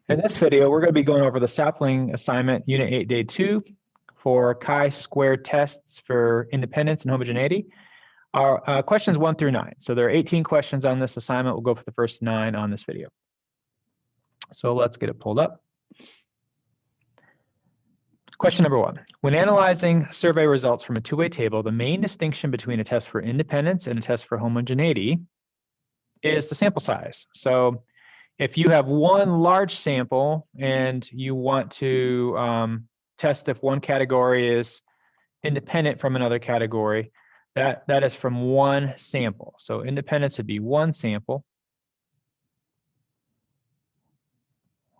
In this video, we're going to be going over the Sapling assignment, Unit 8, Day 2, for chi-square tests for independence and homogeneity. Our questions 1 through 9. So there are 18 questions on this assignment. We'll go for the first 9 on this video. So let's get it pulled up. Question number 1. When analyzing survey results from a two-way table, the main distinction between a test for independence and a test for homogeneity is the sample size. So if you have one large sample and you want to test if one category is independent from another category, that is from one sample. So independence would be one sample,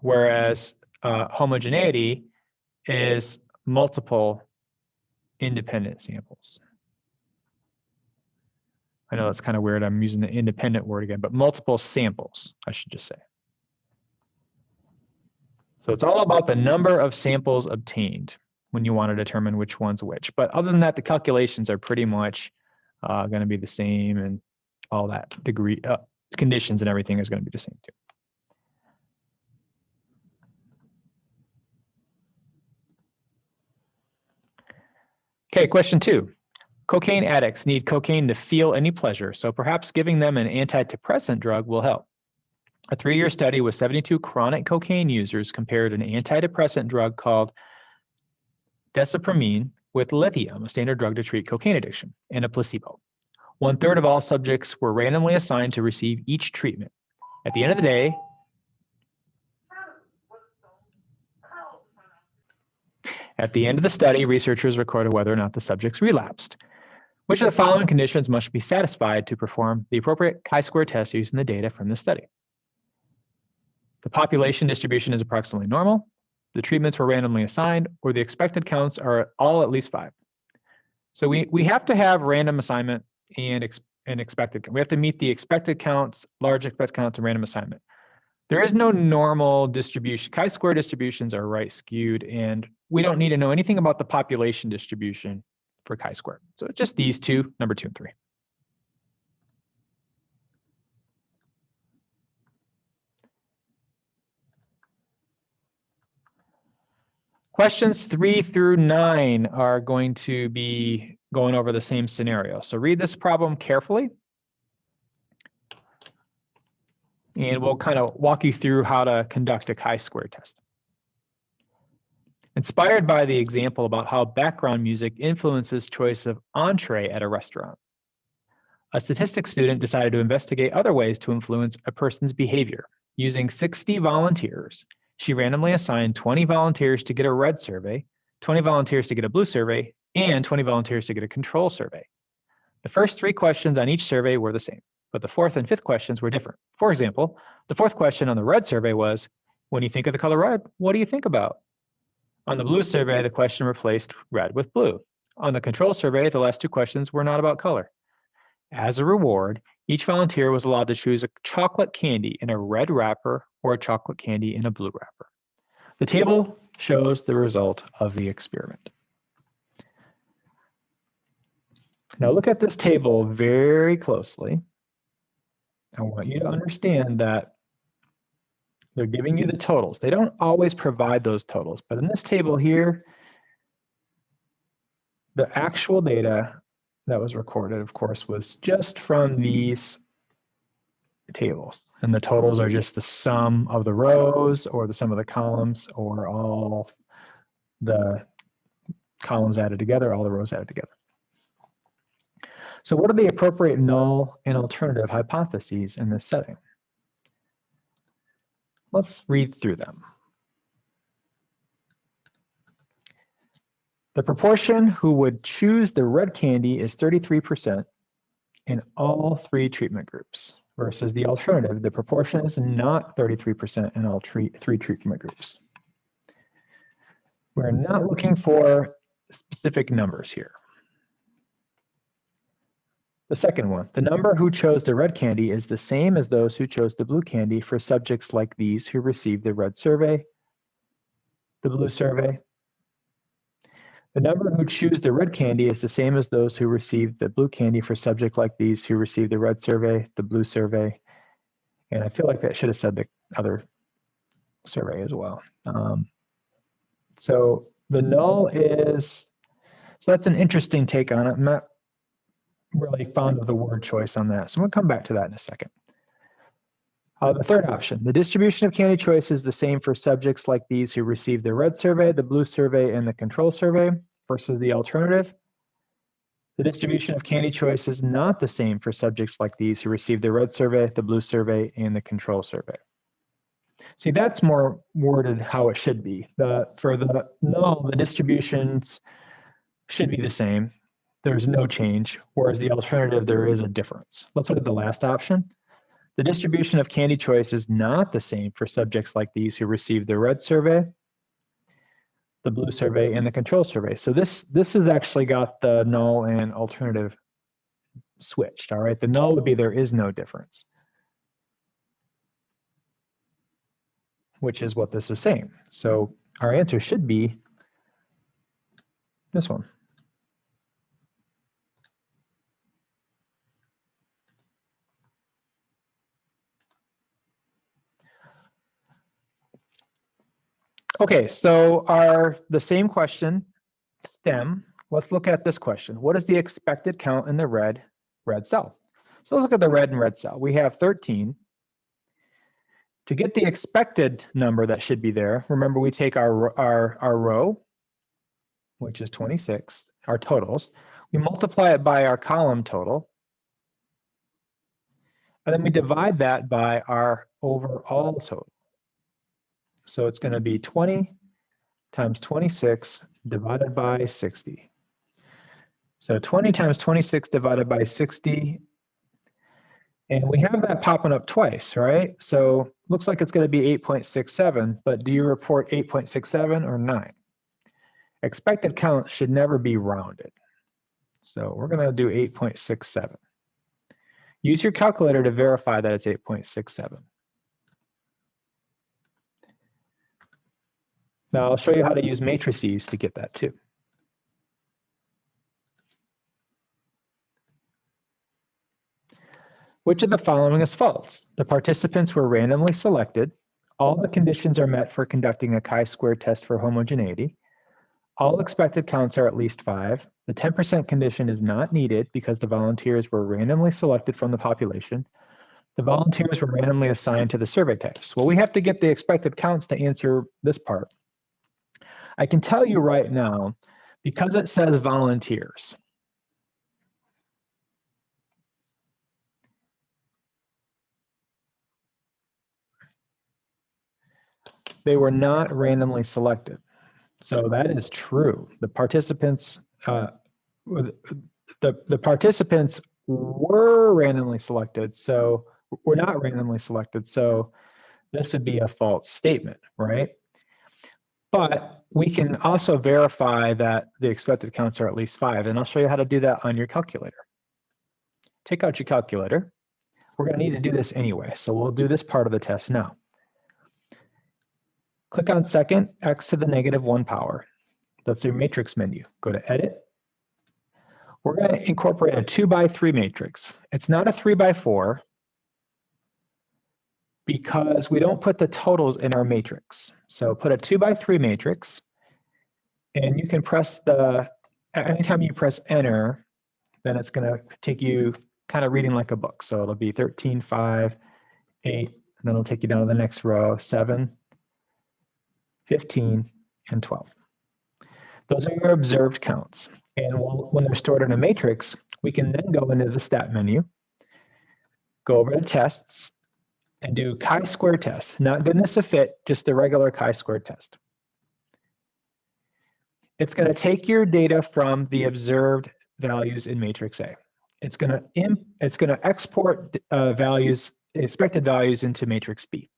whereas homogeneity is multiple independent samples. I know that's kind of weird. I'm using the independent word again, but multiple samples, I should just say. So it's all about the number of samples obtained when you want to determine which one's which. But other than that, the calculations are pretty much going to be the same, and all that degree conditions and everything is going to be the same too. Okay, question 2. Cocaine addicts need cocaine to feel any pleasure, so perhaps giving them an antidepressant drug will help. A 3-year study with 72 chronic cocaine users compared an antidepressant drug called desipramine with lithium, a standard drug to treat cocaine addiction, and a placebo. 1/3 of all subjects were randomly assigned to receive each treatment. At the end of the day, at the end of the study, researchers recorded whether or not the subjects relapsed. Which of the following conditions must be satisfied to perform the appropriate chi-square test using the data from the study? The population distribution is approximately normal, the treatments were randomly assigned, or the expected counts are all at least 5. So we have to have random assignment and expected. We have to meet the expected counts, large expected counts, and random assignment. There is no normal distribution. Chi-square distributions are right skewed, and we don't need to know anything about the population distribution for chi-square. So just these two, number 2 and 3. Questions 3 through 9 are going to be going over the same scenario. So read this problem carefully, and we'll kind of walk you through how to conduct a chi-square test. Inspired by the example about how background music influences choice of entree at a restaurant, a statistics student decided to investigate other ways to influence a person's behavior. Using 60 volunteers, she randomly assigned 20 volunteers to get a red survey, 20 volunteers to get a blue survey, and 20 volunteers to get a control survey. The first 3 questions on each survey were the same, but the 4th and 5th questions were different. For example, the 4th question on the red survey was, when you think of the color red, what do you think about? On the blue survey, the question replaced red with blue. On the control survey, the last 2 questions were not about color. As a reward, each volunteer was allowed to choose a chocolate candy in a red wrapper or a chocolate candy in a blue wrapper. The table shows the result of the experiment. Now look at this table very closely. I want you to understand that they're giving you the totals. They don't always provide those totals, but in this table here, the actual data that was recorded, of course, was just from these tables. And the totals are just the sum of the rows or the sum of the columns or all the columns added together, all the rows added together. So what are the appropriate null and alternative hypotheses in this setting? Let's read through them. The proportion who would choose the red candy is 33% in all 3 treatment groups, versus the alternative, the proportion is not 33% in all 3 treatment groups. We're not looking for specific numbers here. The second one, the number who chose the red candy is the same as those who chose the blue candy for subjects like these who received the red survey, the blue survey. The number who choose the red candy is the same as those who received the blue candy for subjects like these who received the red survey, the blue survey. And I feel like that should have said the other survey as well. So the null is, so that's an interesting take on it. I'm not really fond of the word choice on that. So I'm going to come back to that in a second. The third option, the distribution of candidate choice is the same for subjects like these who receive the red survey, the blue survey, and the control survey versus the alternative. The distribution of candidate choice is not the same for subjects like these who receive the red survey, the blue survey, and the control survey. See, that's more worded how it should be. For the null, the distributions should be the same. There's no change, whereas the alternative, there is a difference. Let's look at the last option. The distribution of candidate choice is not the same for subjects like these who receive the red survey, the blue survey, and the control survey. So this has actually got the null and alternative switched, all right? The null would be there is no difference, which is what this is saying. So our answer should be this one. Okay, so the same question, STEM, let's look at this question. What is the expected count in the red cell? So let's look at the red and red cell. We have 13. To get the expected number that should be there, remember we take our row, which is 26, our totals. We multiply it by our column total. And then we divide that by our overall total. So it's going to be 20 times 26 divided by 60. So 20 times 26 divided by 60. And we have that popping up twice, right? So looks like it's going to be 8.67, but do you report 8.67 or 9? Expected count should never be rounded. So we're going to do 8.67. Use your calculator to verify that it's 8.67. Now I'll show you how to use matrices to get that too. Which of the following is false? The participants were randomly selected. All the conditions are met for conducting a chi-square test for homogeneity. All expected counts are at least 5. The 10% condition is not needed because the volunteers were randomly selected from the population. The volunteers were randomly assigned to the survey types. Well, we have to get the expected counts to answer this part. I can tell you right now, because it says volunteers, they were not randomly selected. So that is true. The participants, the participants were randomly selected, so we're not randomly selected. So this would be a false statement, right? But we can also verify that the expected counts are at least 5, and I'll show you how to do that on your calculator. Take out your calculator. We're going to need to do this anyway, so we'll do this part of the test now. Click on second, x to the -1 power. That's your matrix menu. Go to edit. We're going to incorporate a 2x3 matrix. It's not a 3x4 because we don't put the totals in our matrix. So put a 2x3 matrix, and you can press anytime you press enter, then it's going to take you kind of reading like a book. So it'll be 13, 5, 8, and then it'll take you down to the next row, 7, 15, and 12. Those are your observed counts. And when they're stored in a matrix, we can then go into the stat menu, go over to tests, and do chi-square test. Not goodness of fit, just the regular chi-square test. It's going to take your data from the observed values in matrix A. It's going to export values, expected values into matrix B.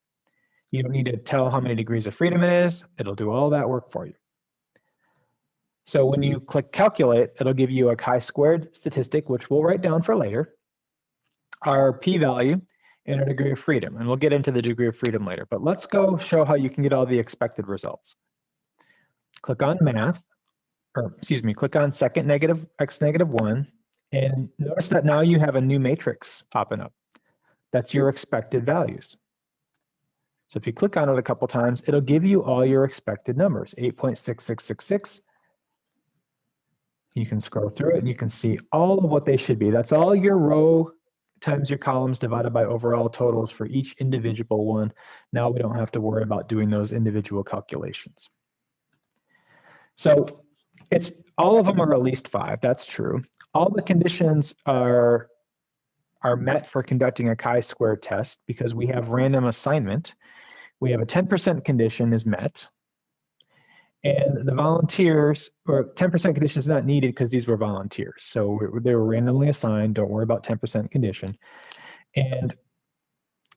You don't need to tell how many degrees of freedom it is. It'll do all that work for you. So when you click calculate, it'll give you a chi-squared statistic, which we'll write down for later, our p-value, and a degree of freedom. And we'll get into the degree of freedom later. But let's go show how you can get all the expected results. Click on math, or excuse me, click on second x -1, and notice that now you have a new matrix popping up. That's your expected values. So if you click on it a couple times, it'll give you all your expected numbers, 8.6666. You can scroll through it and you can see all of what they should be. That's all your row times your columns divided by overall totals for each individual one. Now we don't have to worry about doing those individual calculations. So it's all of them are at least 5, that's true. All the conditions are met for conducting a chi-square test because we have random assignment. We have a 10% condition is met. And the volunteers, or 10% condition is not needed because these were volunteers. So they were randomly assigned. Don't worry about 10% condition. And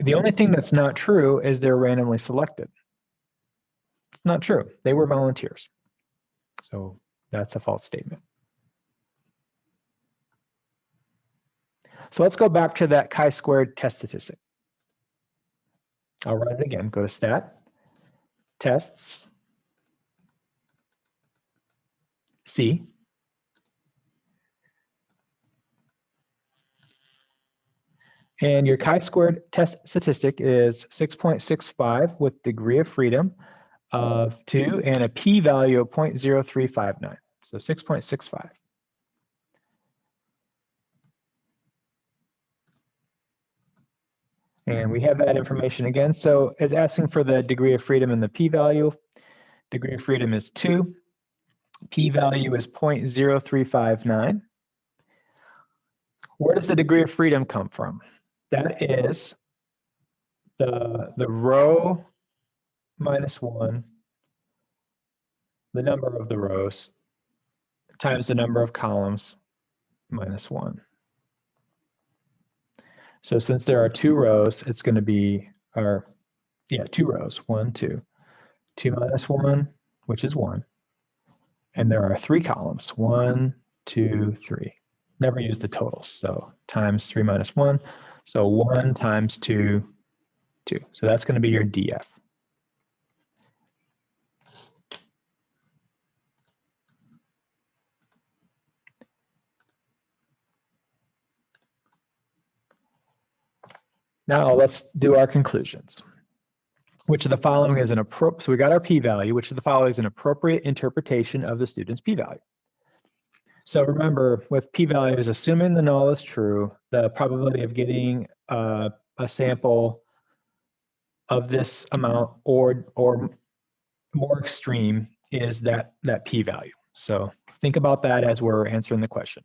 the only thing that's not true is they're randomly selected. It's not true. They were volunteers. So that's a false statement. So let's go back to that chi-squared test statistic. I'll run it again. Go to Stat, Tests, C. And your chi-squared test statistic is 6.65 with degree of freedom of 2 and a p-value of 0.0359. So 6.65. And we have that information again. So it's asking for the degree of freedom and the p-value. Degree of freedom is 2. P-value is 0.0359. Where does the degree of freedom come from? That is the row minus 1, the number of the rows, times the number of columns minus 1. So since there are 2 rows, it's going to be, 2 rows, 1, 2. 2 minus 1, which is 1. And there are 3 columns, 1, 2, 3. Never use the totals, so times 3 minus 1. So 1 times 2, 2. So that's going to be your DF. Now let's do our conclusions. Which of the following is an appropriate, so we got our p-value, which of the following is an appropriate interpretation of the student's p-value? So remember, with p-values, assuming the null is true, the probability of getting a sample of this amount or more extreme is that p-value. So think about that as we're answering the question.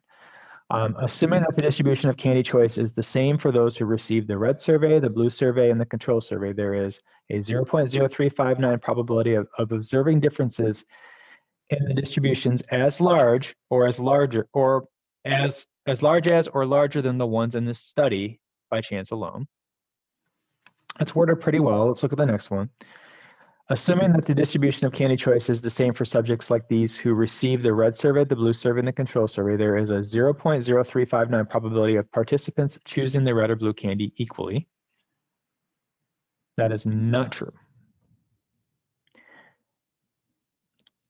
Assuming that the distribution of candy choice is the same for those who receive the red survey, the blue survey, and the control survey, there is a 0.0359 probability of observing differences in the distributions as large or as larger or as large as or larger than the ones in this study by chance alone. That's worded pretty well. Let's look at the next one. Assuming that the distribution of candy choice is the same for subjects like these who receive the red survey, the blue survey, and the control survey, there is a 0.0359 probability of participants choosing the red or blue candy equally. That is not true.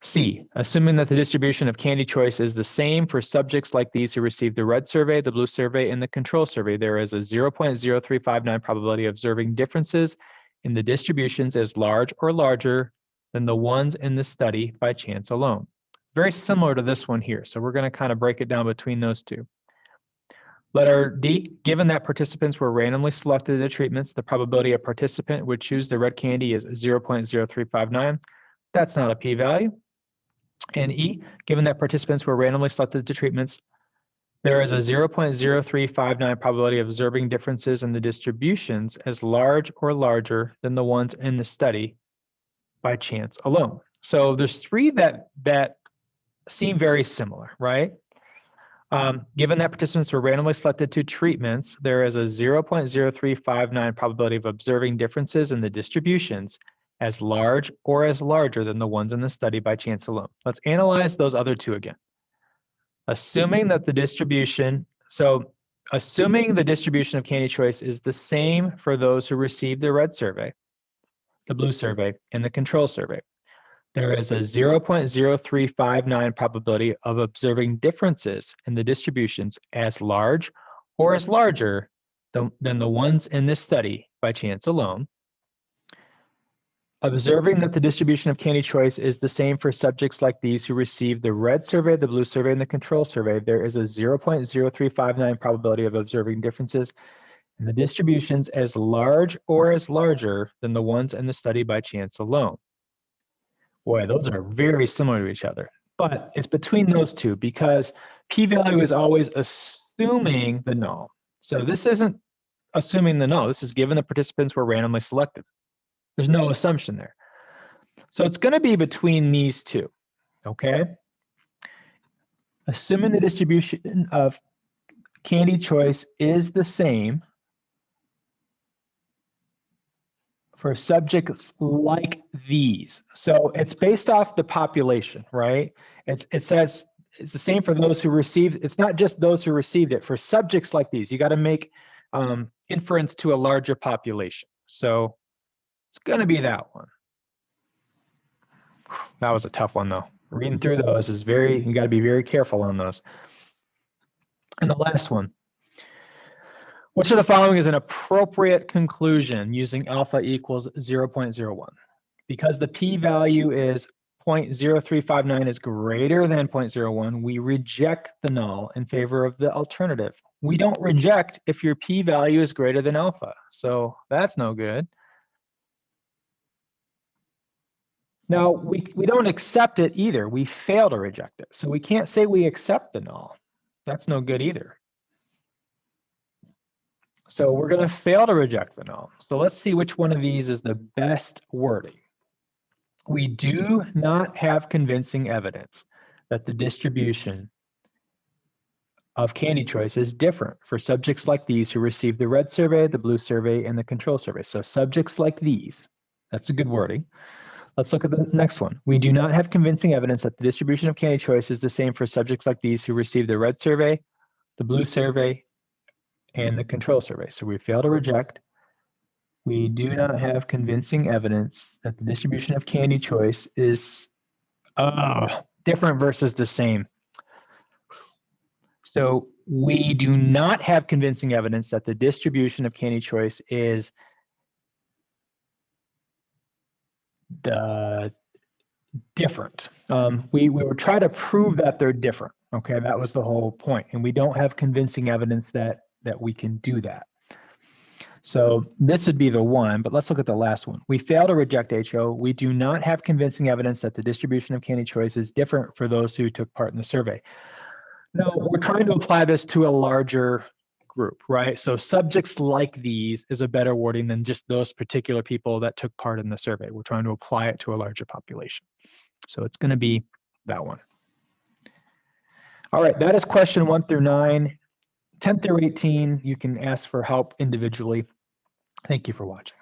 C, assuming that the distribution of candy choice is the same for subjects like these who receive the red survey, the blue survey, and the control survey, there is a 0.0359 probability of observing differences in the distributions as large or larger than the ones in the study by chance alone. Very similar to this one here, so we're going to kind of break it down between those two. Letter D, given that participants were randomly selected to the treatments, the probability a participant would choose the red candy is 0.0359. That's not a p-value. And E, given that participants were randomly selected to treatments, there is a 0.0359 probability of observing differences in the distributions as large or larger than the ones in the study by chance alone. So there's 3 that seem very similar, right? Given that participants were randomly selected to treatments, there is a 0.0359 probability of observing differences in the distributions as large or as larger than the ones in the study by chance alone. Let's analyze those other 2 again. Assuming that the distribution, assuming the distribution of candy choice is the same for those who receive the red survey, the blue survey, and the control survey, there is a 0.0359 probability of observing differences in the distributions as large or as larger than the ones in this study by chance alone. Observing that the distribution of candy choice is the same for subjects like these who received the red survey, the blue survey, and the control survey, there is a 0.0359 probability of observing differences in the distributions as large or as larger than the ones in the study by chance alone. Boy, those are very similar to each other, but it's between those two because p-value is always assuming the null. So this isn't assuming the null. This is given the participants were randomly selected. There's no assumption there. So it's going to be between these two, okay? Assuming the distribution of candy choice is the same for subjects like these. So it's based off the population, right? It says it's the same for those who received. It's not just those who received it. For subjects like these, you got to make inference to a larger population. So it's going to be that one. That was a tough one, though. Reading through those is you got to be very careful on those. And the last one. Which of the following is an appropriate conclusion using alpha equals 0.01? Because the p-value is 0.0359 is greater than 0.01, we reject the null in favor of the alternative. We don't reject if your p-value is greater than alpha, so that's no good. Now, we don't accept it either. We fail to reject it. So we can't say we accept the null. That's no good either. So we're going to fail to reject the null. So let's see which one of these is the best wording. We do not have convincing evidence that the distribution of candy choice is different for subjects like these who received the red survey, the blue survey, and the control survey. So subjects like these, that's a good wording. Let's look at the next one. We do not have convincing evidence that the distribution of candy choice is the same for subjects like these who received the red survey, the blue survey, and the control survey. So we fail to reject. We do not have convincing evidence that the distribution of candy choice is different versus the same. So we do not have convincing evidence that the distribution of candy choice is different. We would try to prove that they're different. Okay, that was the whole point. And we don't have convincing evidence that we can do that. So this would be the one, but let's look at the last one. We fail to reject HO. We do not have convincing evidence that the distribution of candy choice is different for those who took part in the survey. No, we're trying to apply this to a larger group, right? So subjects like these is a better wording than just those particular people that took part in the survey. We're trying to apply it to a larger population. So it's going to be that one. All right, that is question 1 through 9. 10 through 18, you can ask for help individually. Thank you for watching.